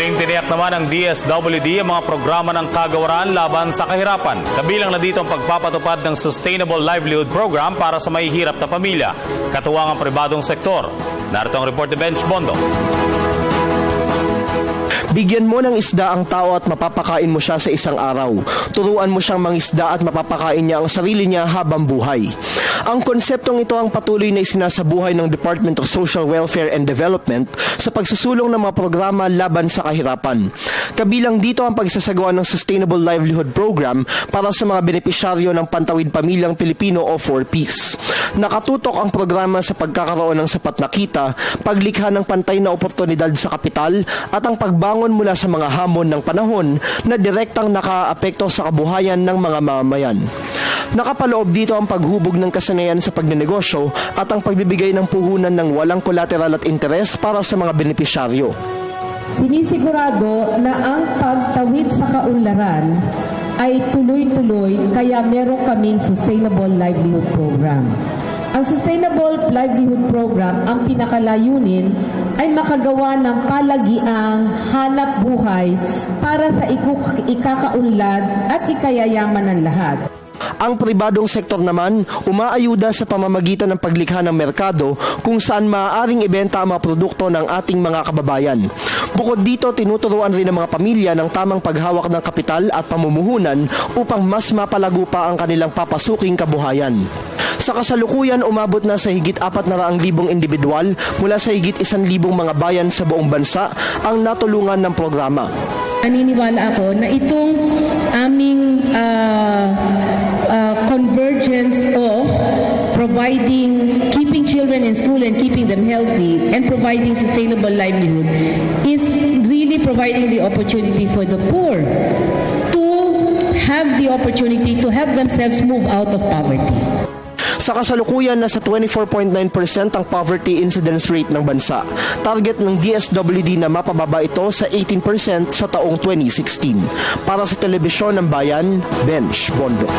Muling tiniyak naman ng DSWD ang mga programa ng kagawaran laban sa kahirapan. Kabilang na dito ang pagpapatupad ng Sustainable Livelihood Program para sa mahihirap na pamilya, katuwang ang pribadong sektor. Narito ang report ni Bench Bondo. Bigyan mo ng isda ang tao at mapapakain mo siya sa isang araw. Turuan mo siyang mangisda at mapapakain niya ang sarili niya habang buhay. Ang konseptong ito ang patuloy na isinasabuhay ng Department of Social Welfare and Development sa pagsusulong ng mga programa laban sa kahirapan. Kabilang dito ang pagsasagawa ng Sustainable Livelihood Program para sa mga benepisyaryo ng Pantawid Pamilyang Pilipino o 4Ps. Nakatutok ang programa sa pagkakaroon ng sapat na kita, paglikha ng pantay na oportunidad sa kapital at ang pagbangon mula sa mga hamon ng panahon na direktang nakaapekto sa kabuhayan ng mga mamamayan. Nakapaloob dito ang paghubog ng kasanayan sa pagnenegosyo at ang pagbibigay ng puhunan ng walang kolateral at interes para sa mga benepisyaryo. Sinisigurado na ang pagtawid sa kaunlaran ay tuloy-tuloy kaya meron kaming Sustainable Livelihood Program. Ang Sustainable Livelihood Program, ang pinakalayunin ay makagawa ng palagiang hanap buhay para sa ikakaunlad at ikayayaman ng lahat. Ang pribadong sektor naman, umaayuda sa pamamagitan ng paglikha ng merkado kung saan maaaring ibenta ang mga produkto ng ating mga kababayan. Bukod dito, tinuturuan rin ng mga pamilya ng tamang paghawak ng kapital at pamumuhunan upang mas mapalago pa ang kanilang papasuking kabuhayan. Sa kasalukuyan, umabot na sa higit 400,000 individual mula sa higit 1,000 mga bayan sa buong bansa ang natulungan ng programa. Naniniwala ako na itong aming convergence of keeping children in school and keeping them healthy and providing sustainable livelihood is really providing the opportunity for the poor to have the opportunity to help themselves move out of poverty. Sa kasalukuyan, nasa 24.9% ang poverty incidence rate ng bansa. Target ng DSWD na mapababa ito sa 18% sa taong 2016. Para sa Telebisyon ng Bayan, Bench Bondo.